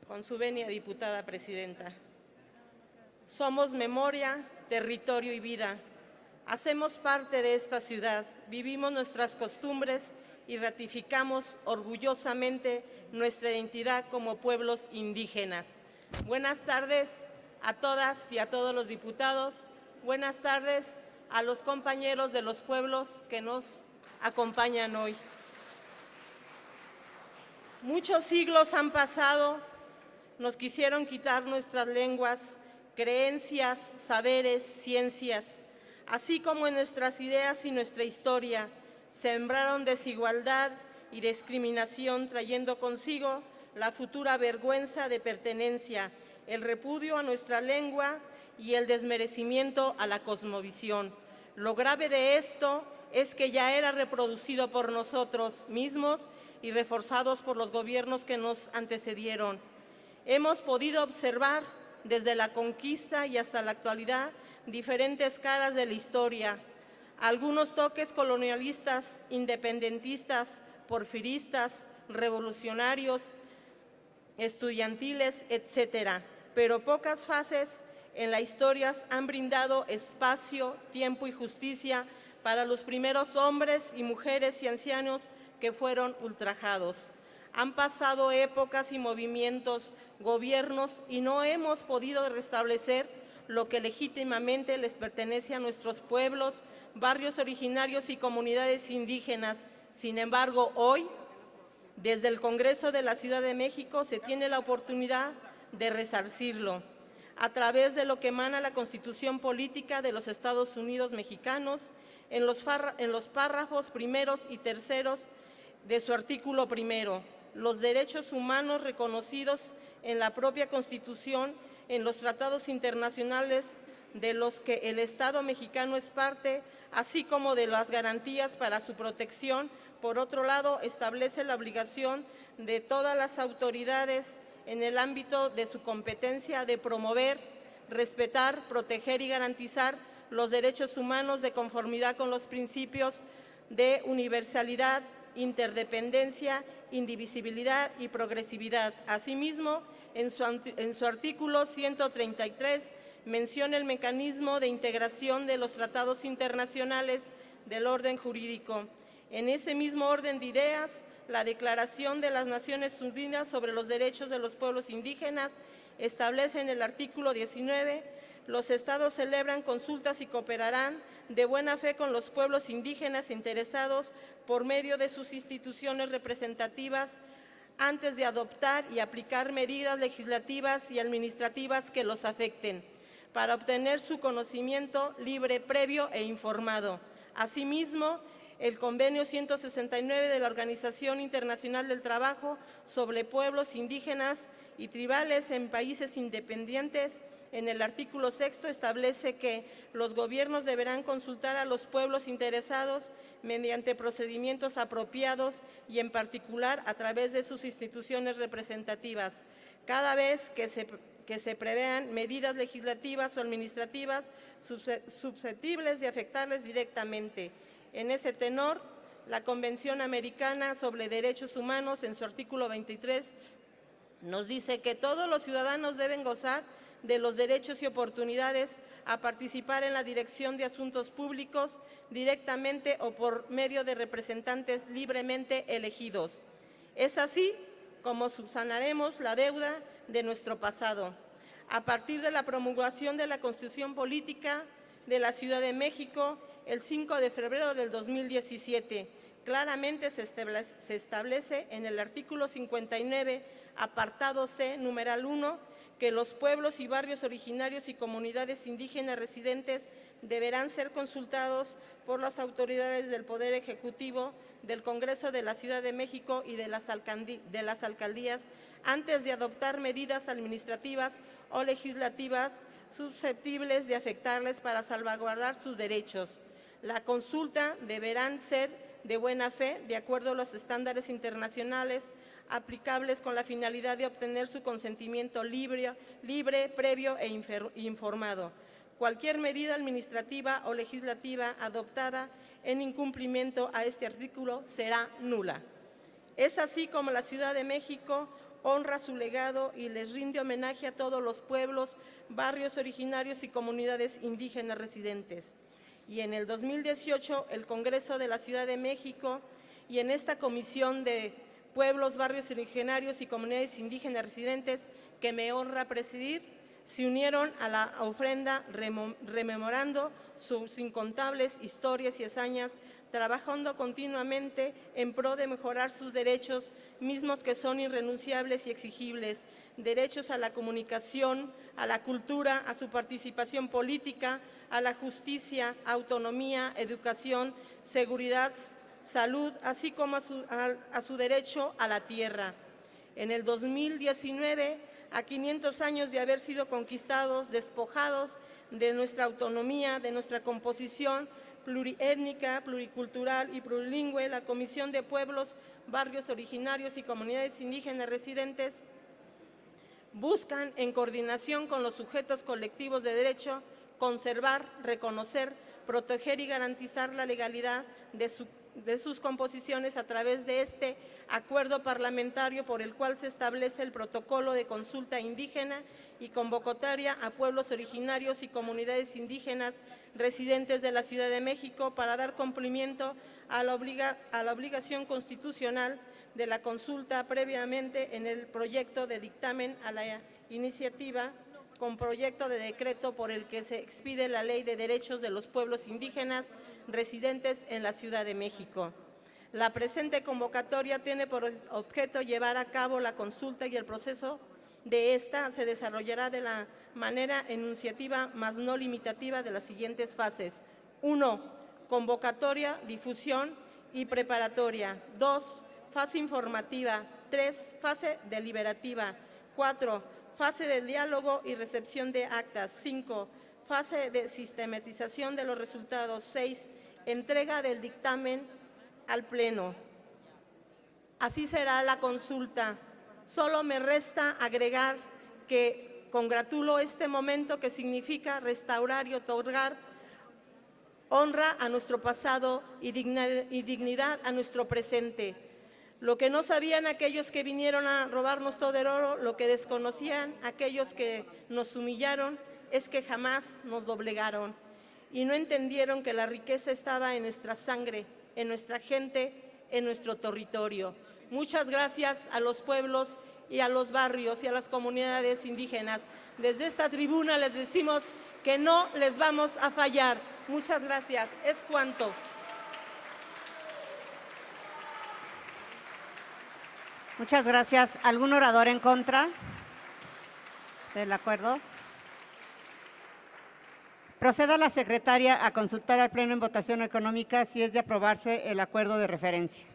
Con su venia, diputada presidenta. Somos memoria, territorio y vida. Hacemos parte de esta ciudad, vivimos nuestras costumbres y ratificamos orgullosamente nuestra identidad como pueblos indígenas. Buenas tardes a todas y a todos los diputados. Buenas tardes a los compañeros de los pueblos que nos acompañan hoy. Muchos siglos han pasado, nos quisieron quitar nuestras lenguas, creencias, saberes, ciencias, así como en nuestras ideas y nuestra historia. Sembraron desigualdad y discriminación, trayendo consigo la futura vergüenza de pertenencia, el repudio a nuestra lengua y el desmerecimiento a la cosmovisión. Lo grave de esto es que ya era reproducido por nosotros mismos y reforzados por los gobiernos que nos antecedieron. Hemos podido observar desde la conquista y hasta la actualidad diferentes caras de la historia, algunos toques colonialistas, independentistas, porfiristas, revolucionarios, estudiantiles, etcétera, pero pocas fases en la historia han brindado espacio, tiempo y justicia para los primeros hombres y mujeres y ancianos que fueron ultrajados. Han pasado épocas y movimientos, gobiernos, y no hemos podido restablecer lo que legítimamente les pertenece a nuestros pueblos, barrios originarios y comunidades indígenas. Sin embargo, hoy, desde el Congreso de la Ciudad de México, se tiene la oportunidad de resarcirlo a través de lo que emana la Constitución Política de los Estados Unidos Mexicanos, en los párrafos primeros y terceros de su artículo primero, los derechos humanos reconocidos en la propia Constitución, en los tratados internacionales de los que el Estado mexicano es parte, así como de las garantías para su protección. Por otro lado, establece la obligación de todas las autoridades en el ámbito de su competencia de promover, respetar, proteger y garantizar los derechos humanos de conformidad con los principios de universalidad, interdependencia, indivisibilidad y progresividad. Asimismo, en su artículo 133 menciona el mecanismo de integración de los tratados internacionales del orden jurídico. En ese mismo orden de ideas, la Declaración de las Naciones Unidas sobre los Derechos de los Pueblos Indígenas establece en el artículo 19: los estados celebran consultas y cooperarán de buena fe con los pueblos indígenas interesados por medio de sus instituciones representativas antes de adoptar y aplicar medidas legislativas y administrativas que los afecten, para obtener su conocimiento libre, previo e informado. Asimismo, el Convenio 169 de la Organización Internacional del Trabajo sobre pueblos indígenas y tribales en países independientes, en el artículo 6 establece que los gobiernos deberán consultar a los pueblos interesados mediante procedimientos apropiados y en particular a través de sus instituciones representativas, cada vez que se prevean medidas legislativas o administrativas susceptibles de afectarles directamente. En ese tenor, la Convención Americana sobre Derechos Humanos, en su artículo 23, nos dice que todos los ciudadanos deben gozar de los derechos y oportunidades a participar en la dirección de asuntos públicos directamente o por medio de representantes libremente elegidos. Es así como subsanaremos la deuda de nuestro pasado. A partir de la promulgación de la Constitución Política de la Ciudad de México, el 5 de febrero del 2017, claramente se establece en el artículo 59, apartado C, numeral 1, que los pueblos y barrios originarios y comunidades indígenas residentes deberán ser consultados por las autoridades del Poder Ejecutivo, del Congreso de la Ciudad de México y de las alcaldías antes de adoptar medidas administrativas o legislativas susceptibles de afectarles para salvaguardar sus derechos. La consulta deberán ser de buena fe, de acuerdo a los estándares internacionales aplicables, con la finalidad de obtener su consentimiento libre, previo e informado. Cualquier medida administrativa o legislativa adoptada en incumplimiento a este artículo será nula. Es así como la Ciudad de México honra su legado y les rinde homenaje a todos los pueblos, barrios originarios y comunidades indígenas residentes. Y en el 2018, el Congreso de la Ciudad de México y en esta Comisión de Pueblos, Barrios Originarios y Comunidades Indígenas Residentes, que me honra presidir, se unieron a la ofrenda rememorando sus incontables historias y hazañas, trabajando continuamente en pro de mejorar sus derechos, mismos que son irrenunciables y exigibles, derechos a la comunicación, a la cultura, a su participación política, a la justicia, autonomía, educación, seguridad, salud, así como a su derecho a la tierra. En el 2019, a 500 años de haber sido conquistados, despojados de nuestra autonomía, de nuestra composición pluriétnica, pluricultural y plurilingüe, la Comisión de Pueblos, Barrios Originarios y Comunidades Indígenas Residentes buscan, en coordinación con los sujetos colectivos de derecho, conservar, reconocer, proteger y garantizar la legalidad de sus composiciones a través de este acuerdo parlamentario por el cual se establece el protocolo de consulta indígena y convocatoria a pueblos originarios y comunidades indígenas residentes de la Ciudad de México para dar cumplimiento a la obligación constitucional de la consulta previamente en el proyecto de dictamen a la iniciativa con proyecto de decreto por el que se expide la Ley de Derechos de los Pueblos Indígenas residentes en la Ciudad de México. La presente convocatoria tiene por objeto llevar a cabo la consulta y el proceso de esta se desarrollará de la manera enunciativa más no limitativa de las siguientes fases. 1. Convocatoria, difusión y preparatoria. 2. Fase informativa. 3. Fase deliberativa. 4. Fase de diálogo y recepción de actas. 5. Fase de sistematización de los resultados. 6. Entrega del dictamen al Pleno. Así será la consulta. Solo me resta agregar que congratulo este momento que significa restaurar y otorgar honra a nuestro pasado y dignidad a nuestro presente. Lo que no sabían aquellos que vinieron a robarnos todo el oro, lo que desconocían aquellos que nos humillaron, es que jamás nos doblegaron y no entendieron que la riqueza estaba en nuestra sangre, en nuestra gente, en nuestro territorio. Muchas gracias a los pueblos y a los barrios y a las comunidades indígenas. Desde esta tribuna les decimos que no les vamos a fallar. Muchas gracias. Es cuanto. Muchas gracias. ¿Algún orador en contra del acuerdo? Proceda la secretaria a consultar al Pleno en votación económica si es de aprobarse el acuerdo de referencia.